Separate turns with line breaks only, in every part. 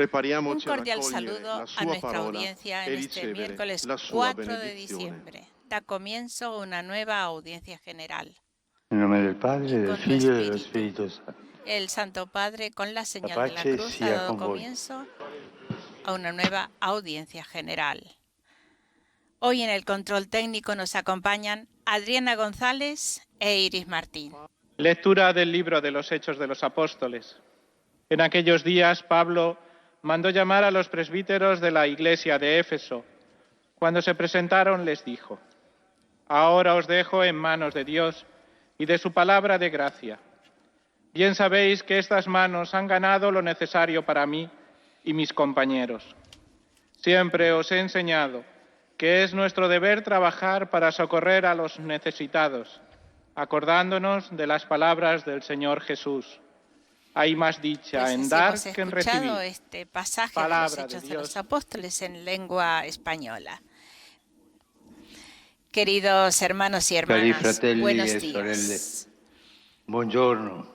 Un
Prepariamoci ad
cordial
accogliere
saludo
la
a
sua
nuestra
parola
audiencia
e
en este
ricevere
miércoles
la sua
4 de
benedizione.
diciembre. Da comienzo una nueva audiencia general.
Nel nome del Padre,
Y
del
con tu
Figlio e dello
espíritu,
Spirito Santo.
el Santo Padre, con la
La
señal de la
pace
cruz, ha
sia
dado
con voi.
comienzo a una nueva audiencia general. Hoy en el control técnico nos acompañan Adriana González e Iris Martín.
Lectura del libro de los Hechos de los Apóstoles. En aquellos días Pablo mandó llamar a los presbíteros de la iglesia de Éfeso. Cuando se presentaron les dijo: Ahora os dejo en manos de Dios y de su palabra de gracia. Bien sabéis que estas manos han ganado lo necesario para mí y mis compañeros. Siempre os he enseñado que es nuestro deber trabajar para socorrer a los necesitados, acordándonos de las palabras del Señor Jesús. Hay más dicha en dar
Hemos
que en recibir.
escuchado este pasaje de
Palabra
los
de
Hechos de
Dios.
los Apóstoles en lengua española. Queridos hermanos y
Cari
hermanas,
fratelli
buenos
e sorelle,
días.
buongiorno.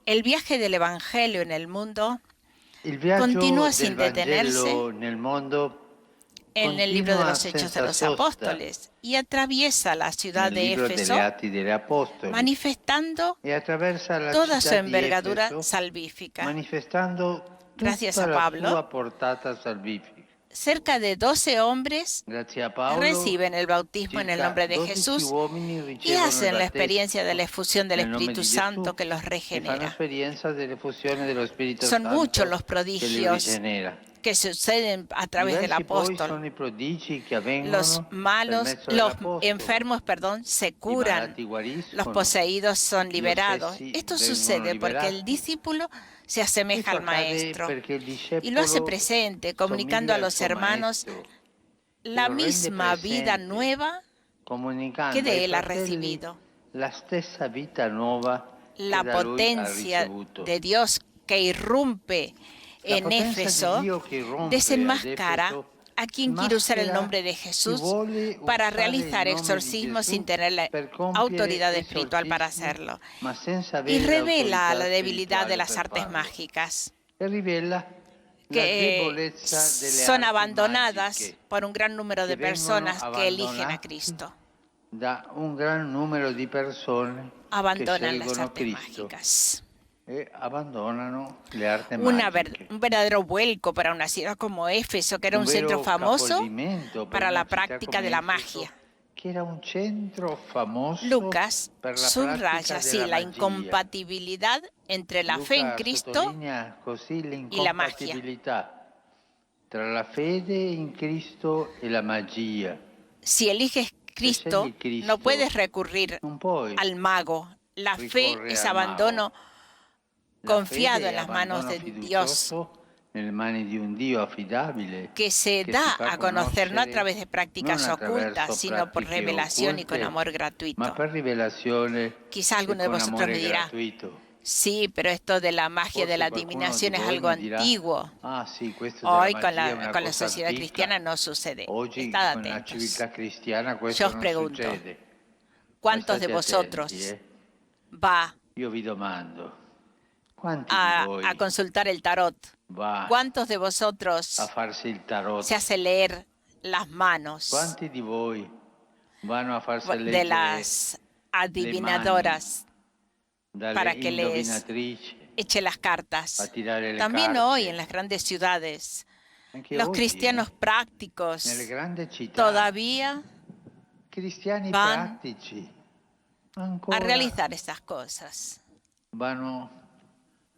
El viaje del Evangelio en el mundo
Il viaggio
continúa
del
sin detenerse
Vangelo nel mondo
en el libro de
continua
los Hechos de
senza
los
sosta
Apóstoles y atraviesa la ciudad
nel
de
libro
Éfeso,
degli Atti degli Apostoli
manifestando
e attraversa la
toda su
città di
envergadura
Efeso,
salvífica.
manifestando
Gracias
tutta
a
la
Pablo,
sua portata salvifica.
Cerca de 12 hombres
Grazie a Paolo,
reciben el bautismo en el
circa
nombre de
12
Jesús
uomini
y
ricevono il
hacen la experiencia de la
battesimo
efusión del
nel nome
Espíritu
di
Santo
Gesù
que los
e fanno
regenera.
esperienza dell'effusione dello Spirito
Son
Santo
muchos los
che li
prodigios
rigenera.
que suceden a través del
Diversi poi
apóstol.
sono i prodigi che
Los
avvengono per
malos,
mezzo
los
dell'Apostolo.
enfermos, se
I
curan,
malati guariscono,
los poseídos son
gli
liberados.
oppressi
Esto
vengono
sucede porque el
liberati.
discípulo se asemeja
Questo
al
accade
maestro
perché il
y lo hace
discepolo
presente, comunicando
somiglia
a
al
los
suo
hermanos
maestro,
la
lo rende
misma vida
presente,
nueva
comunicando
que de
ai
él ha
fratelli
recibido.
la stessa vita nuova
La
che da lui ha
potencia
ricevuto.
de Dios que irrumpe
La
en
potenza di
Éfeso
Dio che irrompe
desenmascara
ad Efeso
a quien quiere usar el
smaschera
nombre de
chi
Jesús
vuole
para
usare
realizar
il nome di
exorcismos sin
Gesù
tener la
per compiere
autoridad espiritual para
esorcismi,
hacerlo.
ma senza
Y
avere
revela la
l'autorità
debilidad de
spirituale
las
per
artes
farlo.
mágicas,
E rivela la
que
debolezza delle
son
arti
abandonadas
magiche
por un gran número de
che vengono
personas que eligen a
abbandonati
Cristo.
da un gran numero di persone che
Abandonan las
scelgono
artes
Cristo
mágicas.
e abbandonano le arti
Un
magiche.
verdadero vuelco para una ciudad como Éfeso, que era un centro
vero
famoso
capovolgimento per
para
una
la
città
práctica
come
de la
Efeso,
magia.
che era un centro famoso
Lucas
per la
subraya
pratica
así
della
la
magia.
incompatibilidad entre la fe en
Luca
Cristo
sottolinea così
y la magia.
l'incompatibilità tra la fede in Cristo e la magia.
Si eliges Cristo,
scegli Cristo,
no puedes recurrir
non puoi
al mago. La fe
ricorrere
es
al
abandono
mago. La
confiado
fede
en
è
las manos
abbandono
de Dios,
fiducioso nelle mani di un Dio affidabile
que se
che
da
si fa
a conocer no a
conoscere
través de prácticas
non attraverso
ocultas, sino por
pratiche
revelación y con
occulte,
amor
ma
gratuito.
per rivelazione
Quizá
e
alguno de
con
vosotros
amore
me dirá,
gratuito.
sí, pero esto de la magia, de
Forse
la
qualcuno
adivinación
di
es
voi
algo
mi dirà,
antiguo.
ah sì, questo della
Hoy con
magia è una
con la
cosa
sociedad
antica.
cristiana no sucede.
Oggi
Estad
con la
atentos.
civiltà cristiana questo
Yo os
non
pregunto,
succede.
¿cuántos de
State
vosotros
attenti,
va
Io vi domando, quanti di
a
voi
consultar el tarot?
va
¿Cuántos de
a
vosotros
farsi il tarot?
se hace leer las manos
Quanti di voi vanno a farsi
de
leggere
las adivinadoras
dalle
para que les
indovinatrici
eche las
a
cartas?
tirare le
También
carte?
hoy en las grandes ciudades,
Anche
los
oggi,
cristianos prácticos
nelle grandi città,
todavía
cristiani
van
pratici
a
ancora
realizar estas cosas.
vanno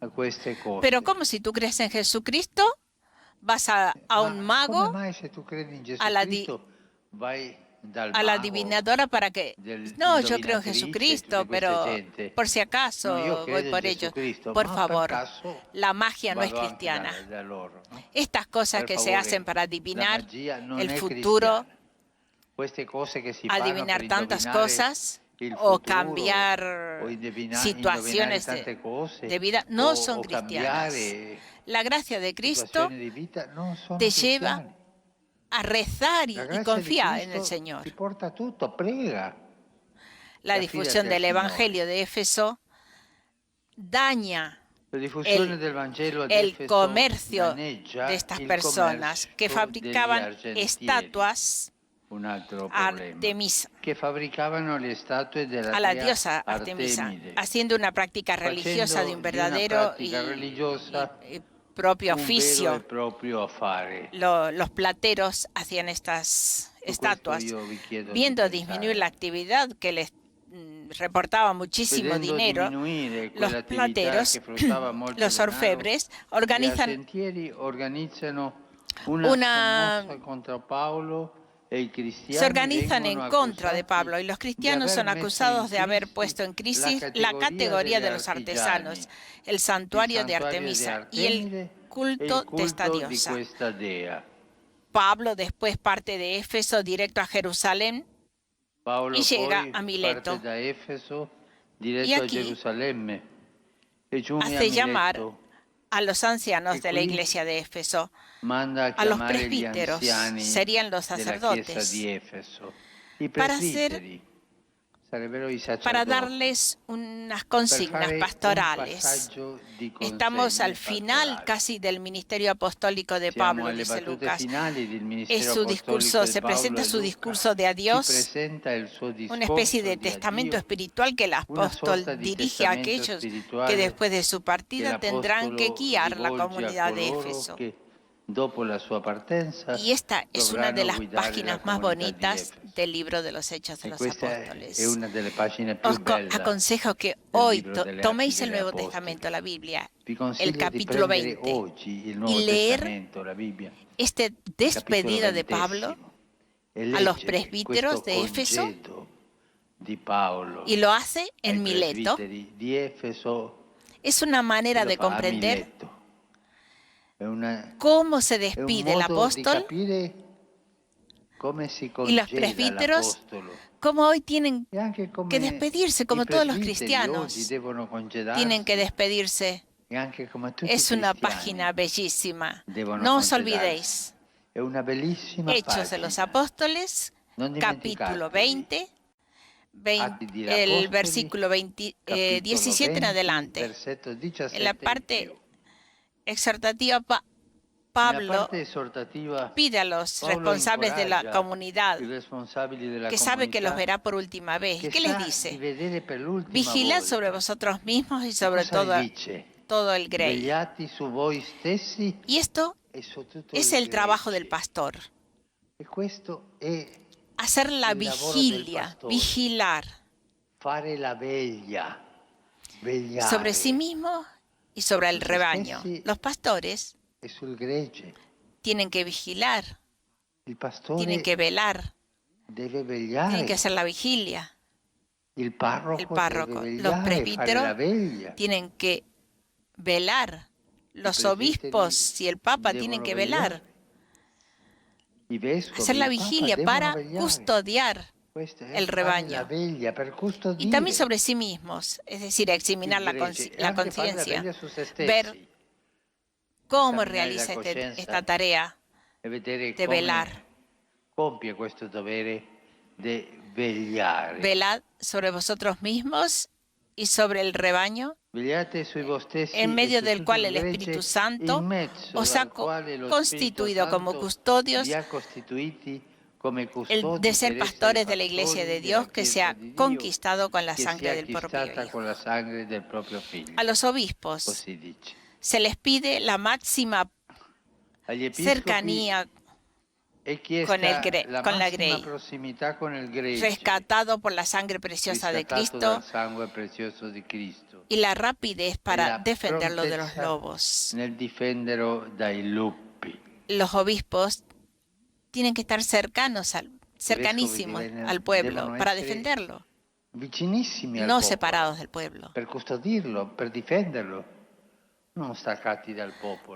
a queste cose.
Pero como si tú crees en Jesucristo, vas a un
Ma
mago,
come mai se tu credi in
a la di-
Gesù vai dal
a la
mago,
adivinadora para que...
del
No, yo creo en
indovinatrice,
Jesucristo,
tutte queste
pero
gente?
por si acaso
No, io
voy
credo in
por ellos.
Jesucristo,
Por
ma
favor,
per caso
la magia no es
vado anche
cristiana.
da loro, no?
Estas cosas
Per
que se
favore,
hacen para
la
adivinar
magia non
el
è
futuro,
cristiana. Queste cose che si fanno
adivinar
per
tantas
indovinare
cosas
il
o
futuro,
cambiar
o indovinare
situaciones
tante cose,
de vida, no
o
son cristianas.
cambiare
La gracia de Cristo
situazioni di vita non sono
te lleva
cristiane.
a rezar
La
y
grazia
confía
di
en el
Cristo
Señor.
ti porta tutto, prega.
La
y
difusión
afídate
del
al Señor.
Evangelio de Éfeso daña el comercio de estas personas que fabricaban estatuas a Artemisa, a la diosa Artemisa, haciendo una práctica religiosa de un verdadero y propio oficio. Los plateros hacían estas estatuas, viendo disminuir la actividad que les reportaba muchísimo dinero. Los plateros, los orfebres, organizan se organizan en contra de Pablo, y los cristianos son acusados de haber puesto en crisis la categoría de los artesanos, el santuario de Artemisa y el culto de esta diosa. Pablo después parte de Éfeso directo a Jerusalén y llega a Mileto. Y aquí hace llamar a los ancianos de la iglesia de Éfeso, a los presbíteros, serían los sacerdotes, para darles unas consignas pastorales. Estamos al final casi del ministerio apostólico de Pablo, dice Lucas. Es su discurso, se presenta su discurso de adiós, una especie de testamento espiritual que el apóstol dirige a aquellos que después de su partida tendrán que guiar la comunidad de Éfeso. Y esta es una de las páginas más bonitas del libro de los Hechos de los Apóstoles. Os aconsejo que hoy toméis el Nuevo Testamento, la Biblia, el capítulo 20, y leer esta despedida de Pablo a los presbíteros de Éfeso, y lo hace en Mileto. Es una manera de comprender cómo se despide el apóstol, y los presbíteros, cómo hoy tienen que despedirse, como todos los cristianos tienen que despedirse. Es una página bellísima. No os olvidéis. Hechos de los Apóstoles, capítulo 20, el versículo 17 en adelante. En la parte exhortativa, Pablo pide a los responsables de la comunidad, que sabe que los verá por última vez. ¿Qué les dice? Vigilad sobre vosotros mismos y sobre todo el grey. Y esto es el trabajo del pastor. Hacer la vigilia, vigilar sobre sí mismo y sobre el rebaño. Los pastores tienen que vigilar, tienen que velar, tienen que hacer la vigilia. El párroco, los presbíteros tienen que velar, los obispos y el papa tienen que velar, hacer la vigilia para custodiar el rebaño, y también sobre sí mismos, es decir, examinar la conciencia, ver cómo realiza esta tarea de velar. Velad sobre vosotros mismos y sobre el rebaño, en medio del cual el Espíritu Santo os ha constituido como custodios, el de ser pastores de la iglesia de Dios, que se ha conquistado con la sangre del propio Hijo. A los obispos se les pide la máxima cercanía con la grey, rescatado por la sangre preciosa de Cristo, y la rapidez para defenderlo de los lobos. Los obispos tienen que estar cercanísimos al pueblo para defenderlo, no separados del pueblo.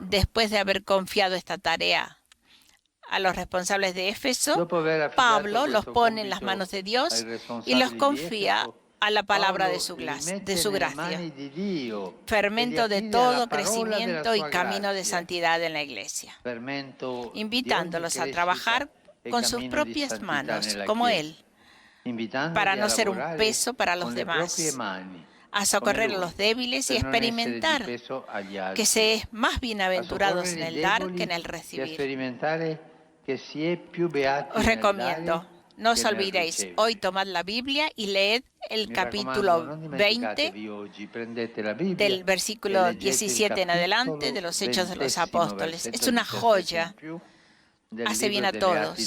Después de haber confiado esta tarea a los responsables de Éfeso, Pablo los pone en las manos de Dios y los confía a la palabra de su gracia, fermento de todo crecimiento y camino de santidad en la iglesia, invitándolos a trabajar con sus propias manos, como Él, para no ser un peso para los demás, a socorrer a los débiles y experimentar que se es más bienaventurados en el dar que en el recibir. Os recomiendo, no os olvidéis, hoy tomad la Biblia y leed el capítulo 20 del versículo 17 en adelante de los Hechos de los Apóstoles. Es una joya. Hace bien a todos.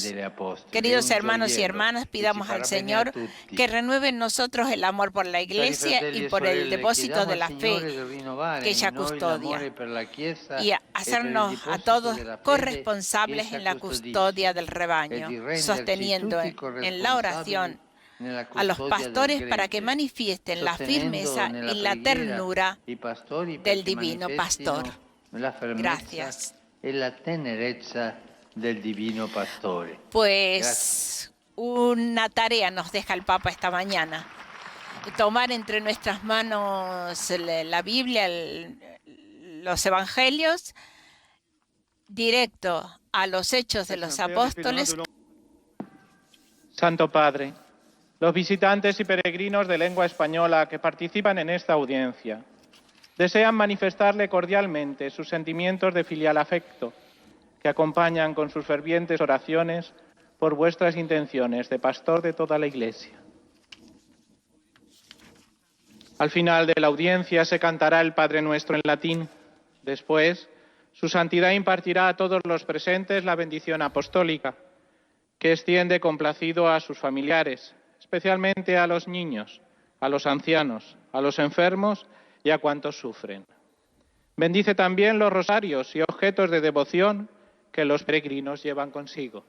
Queridos hermanos y hermanas, pidamos al Señor que renueve en nosotros el amor por la Iglesia y por el depósito de la fe que ella custodia, y hacernos a todos corresponsables en la custodia del rebaño, sosteniendo en la oración a los pastores para que manifiesten la firmeza y la ternura del divino pastor. Gracias.
Del divino pastore.
Pues una tarea nos deja el Papa esta mañana: tomar entre nuestras manos la Biblia, los Evangelios, directo a los Hechos de los Apóstoles.
Santo Padre, los visitantes y peregrinos de lengua española que participan en esta audiencia desean manifestarle cordialmente sus sentimientos de filial afecto, que acompañan con sus fervientes oraciones por vuestras intenciones de pastor de toda la Iglesia. Al final de la audiencia se cantará el Padre Nuestro en latín. Después, su Santidad impartirá a todos los presentes la bendición apostólica, que extiende complacido a sus familiares, especialmente a los niños, a los ancianos, a los enfermos y a cuantos sufren. Bendice también los rosarios y objetos de devoción que los peregrinos llevan consigo.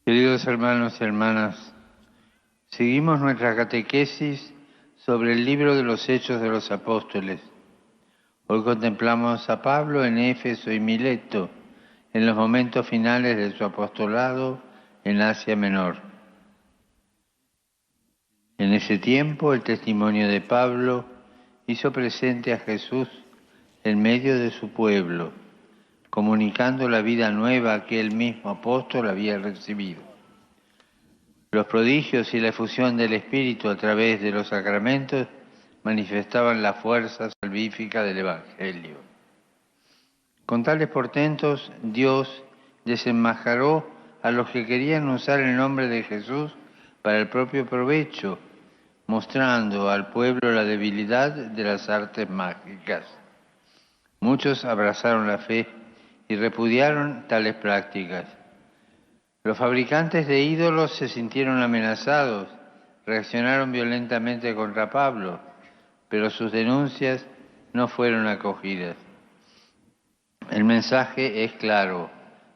Queridos hermanos y hermanas, seguimos nuestra catequesis sobre el libro de los Hechos de los Apóstoles. Hoy contemplamos a Pablo en Éfeso y Mileto, en los momentos finales de su apostolado en Asia Menor. En ese tiempo, el testimonio de Pablo hizo presente a Jesús en medio de su pueblo, comunicando la vida nueva que el mismo apóstol había recibido. Los prodigios y la efusión del Espíritu a través de los sacramentos manifestaban la fuerza salvífica del Evangelio. Con tales portentos, Dios desenmascaró a los que querían usar el nombre de Jesús para el propio provecho, mostrando al pueblo la debilidad de las artes mágicas. Muchos abrazaron la fe y repudiaron tales prácticas. Los fabricantes de ídolos se sintieron amenazados, reaccionaron violentamente contra Pablo, pero sus denuncias no fueron acogidas. El mensaje es claro: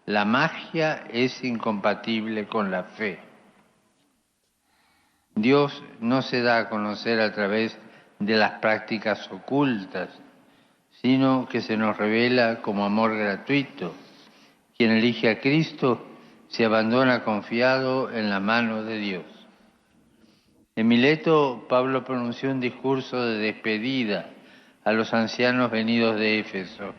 la magia es incompatible con la fe. Dios no se da a conocer a través de las prácticas ocultas, sino que se nos revela como amor gratuito. Quien elige a Cristo se abandona confiado en la mano de Dios. En Mileto, Pablo pronunció un discurso de despedida a los ancianos venidos de Éfeso.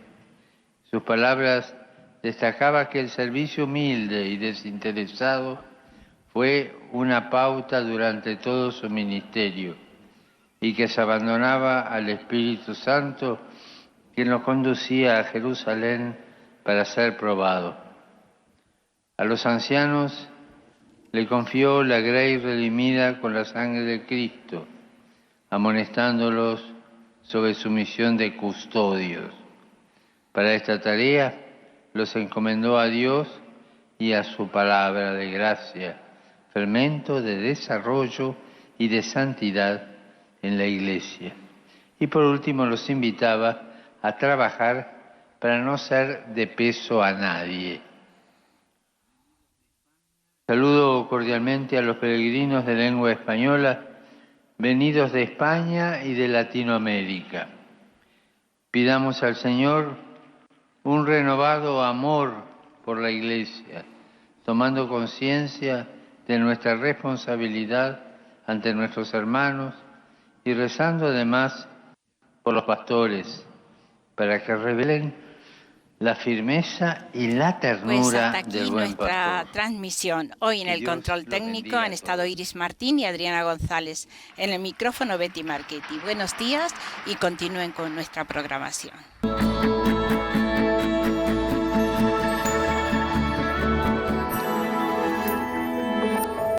Sus palabras destacaban que el servicio humilde y desinteresado fue una pauta durante todo su ministerio y que se abandonaba al Espíritu Santo, quien lo conducía a Jerusalén para ser probado. A los ancianos le confió la grey redimida con la sangre de Cristo, amonestándolos sobre su misión de custodios. Para esta tarea los encomendó a Dios y a su palabra de gracia, fermento de desarrollo y de santidad en la Iglesia. Y por último los invitaba a trabajar para no ser de peso a nadie. Saludo cordialmente a los peregrinos de lengua española venidos de España y de Latinoamérica. Pidamos al Señor un renovado amor por la Iglesia, tomando conciencia de nuestra responsabilidad ante nuestros hermanos y rezando además por los pastores, para que revelen la firmeza y la ternura
Pues hasta aquí
del buen
nuestra
pastor.
transmisión. Hoy en el control técnico han estado Iris Martín y Adriana González. En el micrófono Betty Marchetti. Buenos días y continúen con nuestra programación.